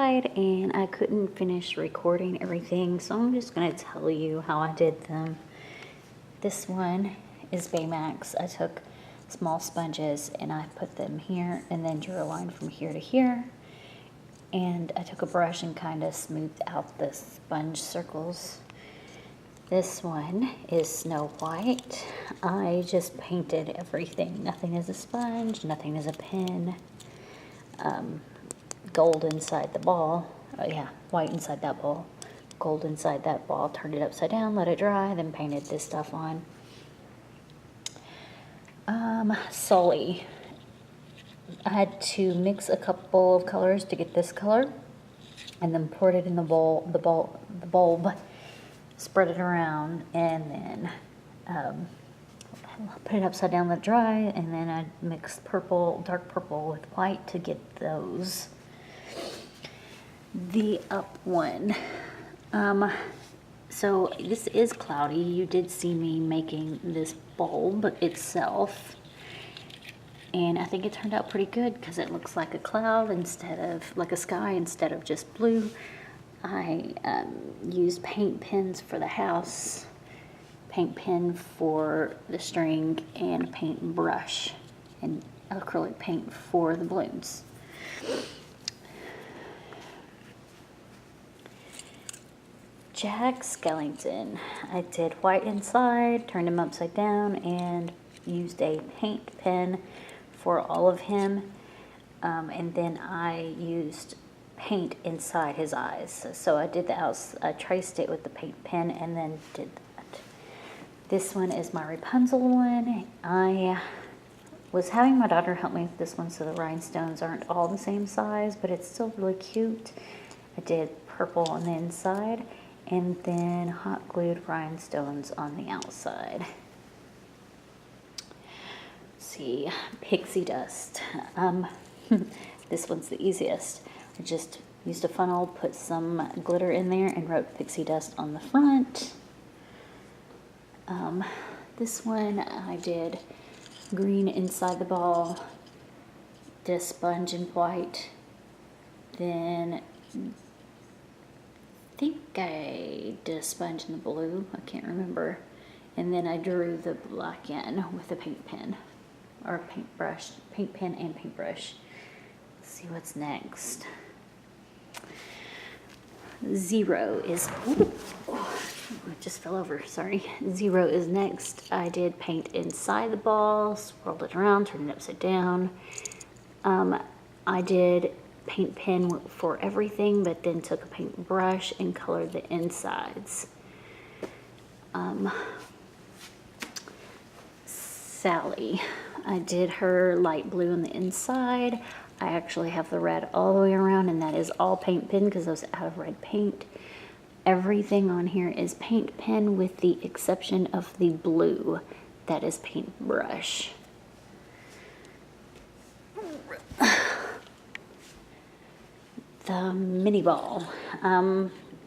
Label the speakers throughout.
Speaker 1: outside and I couldn't finish recording everything, so I'm just going to tell you how I did them. This one is Baymax. I took small sponges and I put them here and then drew a line from here to here. And I took a brush and kind of smoothed out the sponge circles. This one is Snow White. I just painted everything. Nothing is a sponge, nothing is a pen. Gold inside the ball. Oh yeah, white inside that ball. Gold inside that ball. Turned it upside down, let it dry, then painted this stuff on. Sully. I had to mix a couple of colors to get this color, and then poured it in the bulb, spread it around, and then put it upside down, let it dry, and then I mixed purple, dark purple with white to get those. The up one. So this is cloudy. You did see me making this bulb itself. And I think it turned out pretty good because it looks like a cloud instead of, like a sky instead of just blue. I used paint pens for the house, paint pen for the string, and paint brush and acrylic paint for the balloons. Jack Skellington. I did white inside, turned him upside down, and used a paint pen for all of him, and then I used paint inside his eyes. So I did I traced it with the paint pen and then did that. This one is my Rapunzel one. I was having my daughter help me with this one so the rhinestones aren't all the same size, but it's still really cute. I did purple on the inside and then hot glued rhinestones on the outside. See, pixie dust. This one's the easiest. I just used a funnel, put some glitter in there, and wrote pixie dust on the front. This one I did green inside the ball, did a sponge in white, then I think I did a sponge in the blue, I can't remember, and then I drew the black in with a paint pen. Or paintbrush, paint pen and paintbrush. Let's see what's next. Zero is, it just fell over, sorry. Zero is next. I did paint inside the ball, swirled it around, turned it upside down. I did paint pen for everything, but then took a paintbrush and colored the insides. Sally. I did her light blue on the inside. I actually have the red all the way around, and that is all paint pen because I was out of red paint. Everything on here is paint pen with the exception of the blue. That is paintbrush. The mini ball.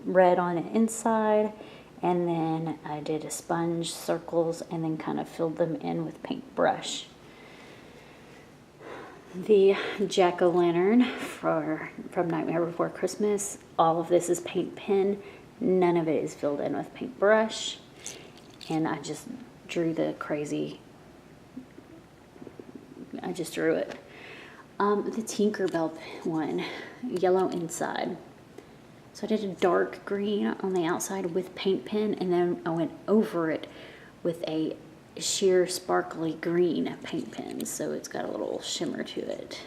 Speaker 1: Red on the inside. And then I did a sponge circles and then kind of filled them in with paintbrush. The jack-o'-lantern from Nightmare Before Christmas. All of this is paint pen. None of it is filled in with paintbrush. And I just drew the crazy. I just drew it. The Tinkerbell one, yellow inside. So I did a dark green on the outside with paint pen, and then I went over it with a sheer sparkly green paint pen. So it's got a little shimmer to it.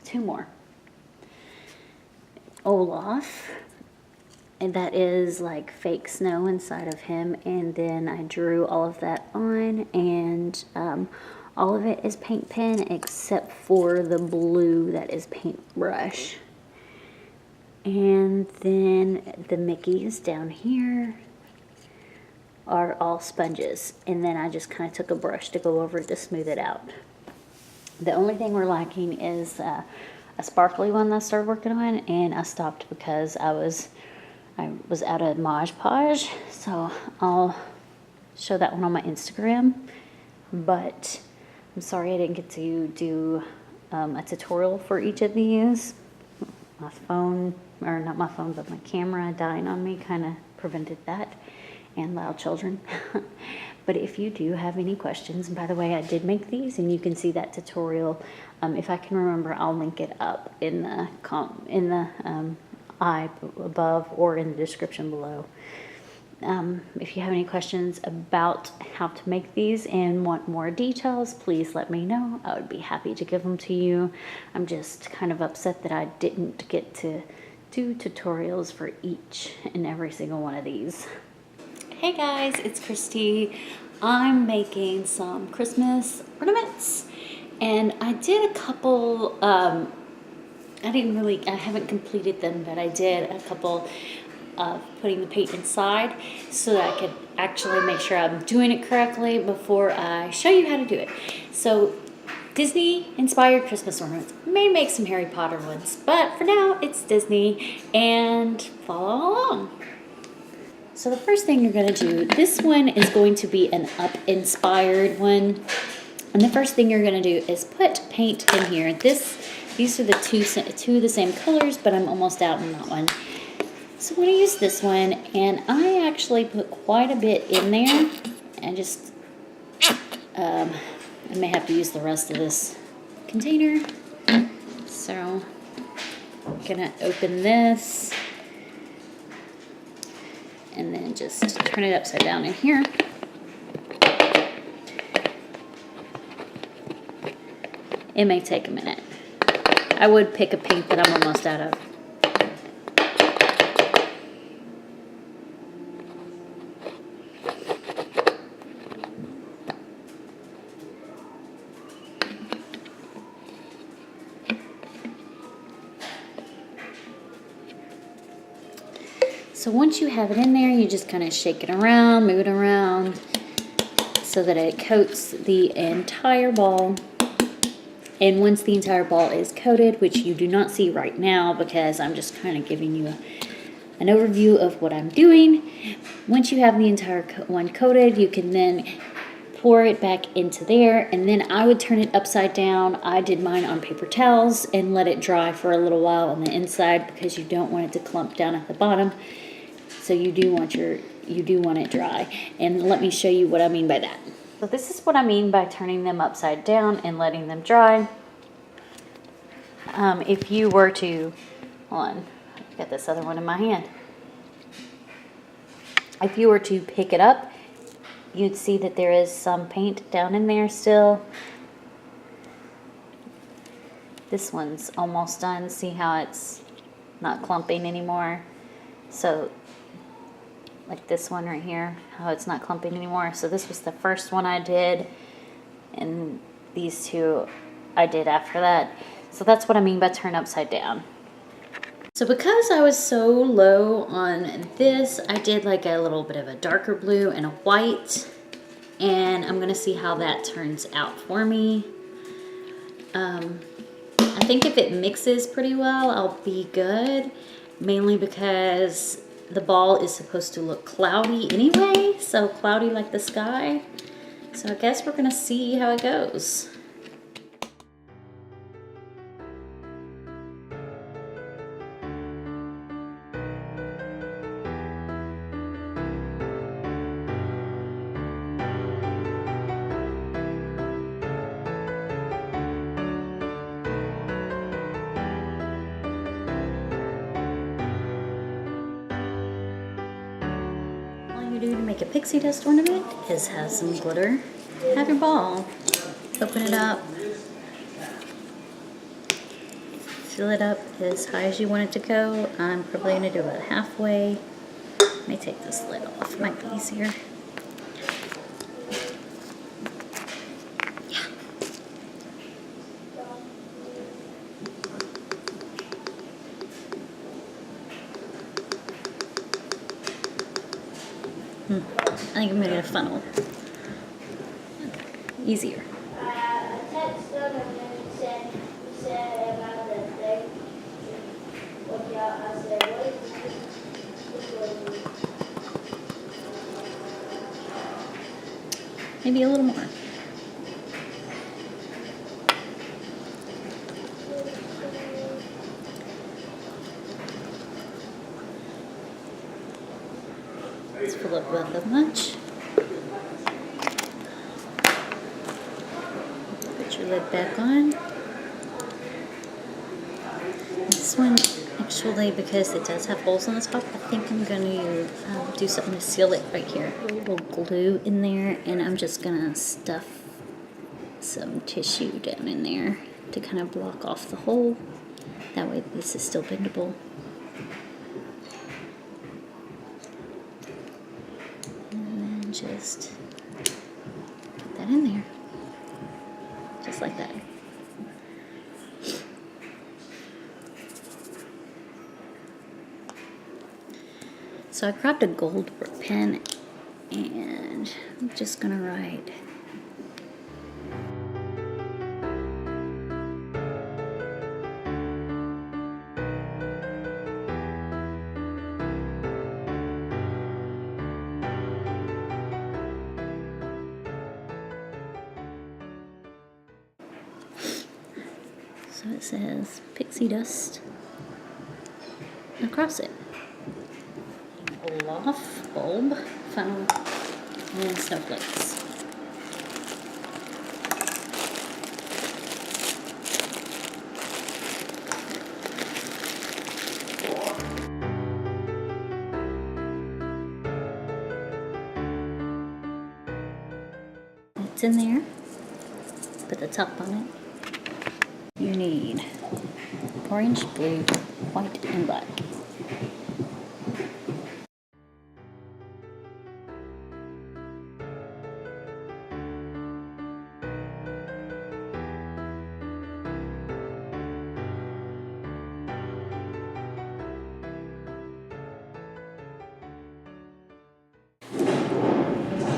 Speaker 1: Two more. Olaf, and that is like fake snow inside of him, and then I drew all of that on, and all of it is paint pen except for the blue that is paintbrush. And then the Mickeys down here are all sponges, and then I just kind of took a brush to go over it to smooth it out. The only thing we're lacking is a sparkly one that I started working on, and I stopped because I was out of Mod Podge, so I'll show that one on my Instagram. But I'm sorry I didn't get to do a tutorial for each of these. My phone, or not my phone, but my camera dying on me kind of prevented that, and loud children. But if you do have any questions, and by the way, I did make these, and you can see that tutorial. If I can remember, I'll link it up in the eye above or in the description below. If you have any questions about how to make these and want more details, please let me know. I would be happy to give them to you. I'm just kind of upset that I didn't get to do tutorials for each and every single one of these. Hey guys, it's Christy. I'm making some Christmas ornaments, and I did a couple, I haven't completed them, but I did a couple of putting the paint inside so that I could actually make sure I'm doing it correctly before I show you how to do it. So Disney inspired Christmas ornaments. May make some Harry Potter ones, but for now it's Disney, and follow along. So the first thing you're going to do, this one is going to be an up inspired one. And the first thing you're going to do is put paint in here. These are the two of the same colors, but I'm almost out on that one. So I'm going to use this one, and I actually put quite a bit in there, and just, I may have to use the rest of this container. So I'm going to open this, and then just turn it upside down in here. It may take a minute. I would pick a pink that I'm almost out of. So once you have it in there, you just kind of shake it around, move it around so that it coats the entire ball. And once the entire ball is coated, which you do not see right now because I'm just kind of giving you an overview of what I'm doing. Once you have the entire one coated, you can then pour it back into there, and then I would turn it upside down. I did mine on paper towels and let it dry for a little while on the inside because you don't want it to clump down at the bottom. So you do want it dry. And let me show you what I mean by that. So this is what I mean by turning them upside down and letting them dry. If you were to, hold on, I've got this other one in my hand. If you were to pick it up, you'd see that there is some paint down in there still. This one's almost done. See how it's not clumping anymore? So like this one right here, how it's not clumping anymore. So this was the first one I did, and these two I did after that. So that's what I mean by turn upside down. So because I was so low on this, I did like a little bit of a darker blue and a white, and I'm gonna see how that turns out for me. I think if it mixes pretty well, I'll be good, mainly because the ball is supposed to look cloudy anyway, so cloudy like the sky. So I guess we're gonna see how it goes. Do to make a pixie dust ornament is have some glitter. Have your ball, open it up, fill it up as high as you want it to go. I'm probably going to do about halfway. Let me take this lid off, it might be easier. Yeah. I think I'm gonna get a funnel. Easier. Maybe a little more. about that much. Put your lid back on. This one, actually, because it does have holes on the top, I think I'm going to do something to seal it right here. A little glue in there, and I'm just going to stuff some tissue down in there to kind of block off the hole. That way this is still bendable. And then just put that in there. Just like that. So I grabbed a gold pen and I'm just gonna write. So it says pixie dust across it. Olaf bulb, funnel, and then snowflakes. It's in there. Put the top on it. You need orange, blue, white, and black.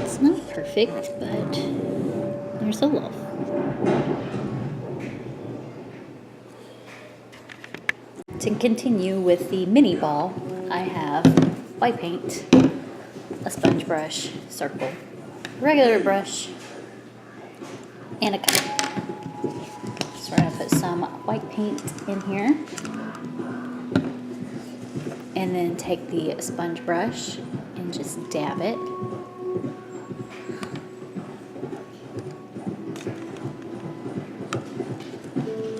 Speaker 1: It's not perfect, but there's a love. To continue with the mini ball, I have white paint, a sponge brush, circle, regular brush, and a cup. So we're going to put some white paint in here, and then take the sponge brush and just dab it.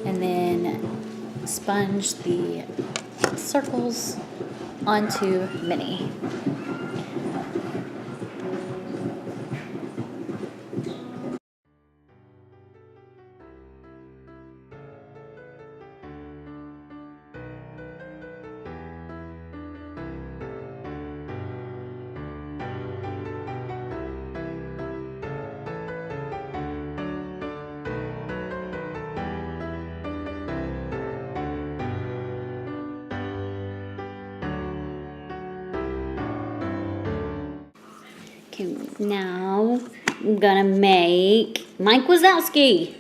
Speaker 1: And then sponge the circles onto Minnie. Okay, now I'm gonna make Mike Wazowski.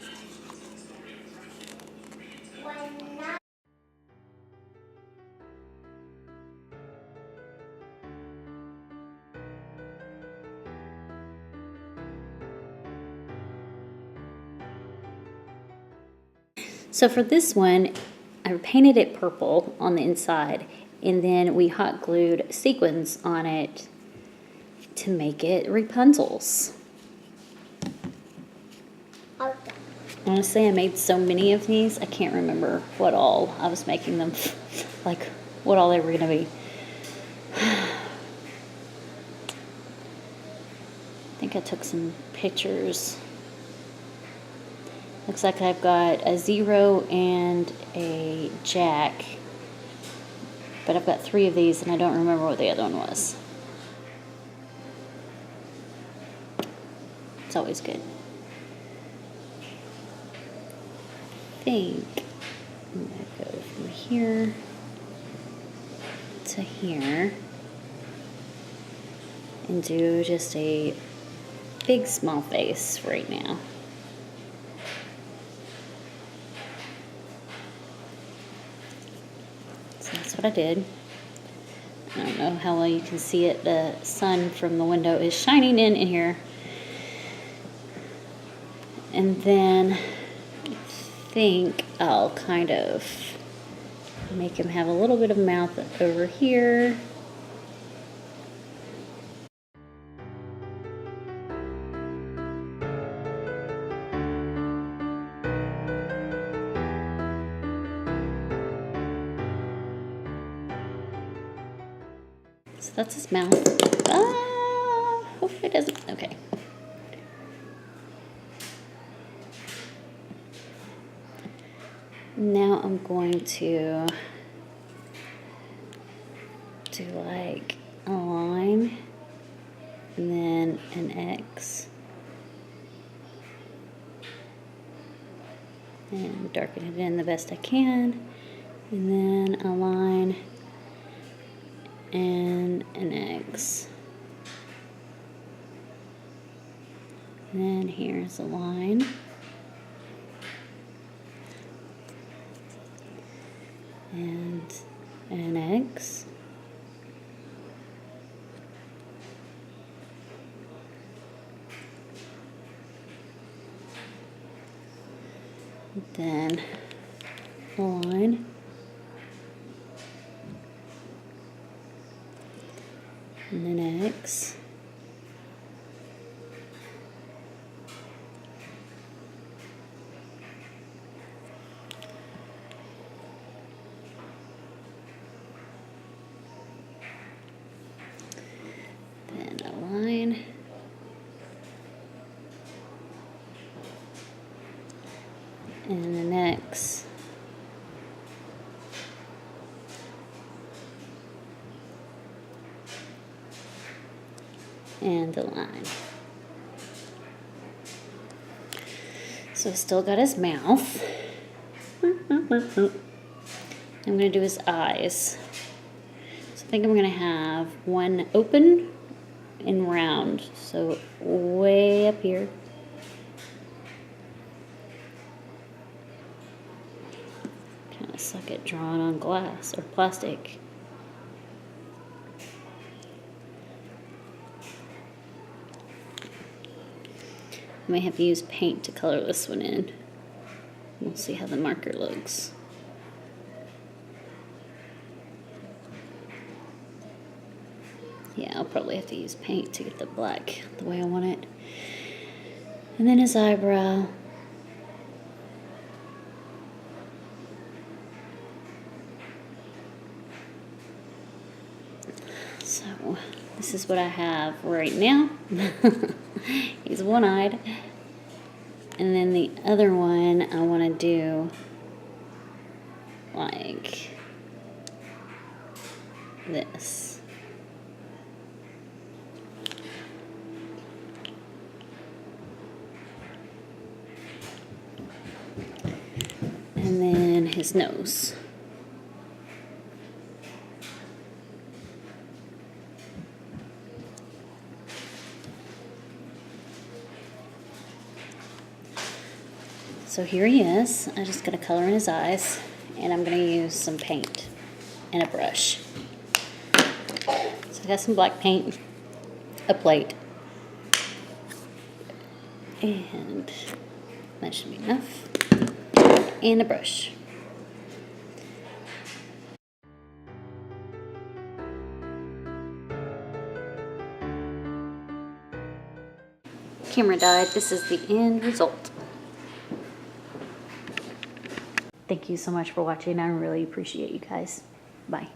Speaker 1: So for this one, I painted it purple on the inside, and then we hot glued sequins on it to make it Rapunzel's. Honestly, I made so many of these, I can't remember what all I was making them, like what all they were gonna be. I think I took some pictures. Looks like I've got a 0 and a jack, but I've got 3 of these and I don't remember what the other one was. It's always good. I think I'm going to go from here to here and do just a big small face right now. So that's what I did. I don't know how well you can see it. The sun from the window is shining in here. And then I think I'll kind of make him have a little bit of mouth over here. that's his mouth. Hopefully it doesn't. Okay. Now I'm going to do like a line and then an X and darken it in the best I can, and then a line and an X, and then here's a line, and an X, then a line, and then X, then a line, and an X, and a line. So still got his mouth. I'm going to do his eyes. So I think I'm going to have one open and round. So way up here. Kind of suck at drawing on glass or plastic. I may have to use paint to color this one in. We'll see how the marker looks. Yeah, I'll probably have to use paint to get the black the way I want it. And then his eyebrow. So this is what I have right now. He's one-eyed. And then the other one I want to do like this. And then his nose. So here he is. I just got to color in his eyes, and I'm going to use some paint and a brush. So I got some black paint, a plate, and that should be enough, and a brush. Camera died. This is the end result. Thank you so much for watching. I really appreciate you guys. Bye.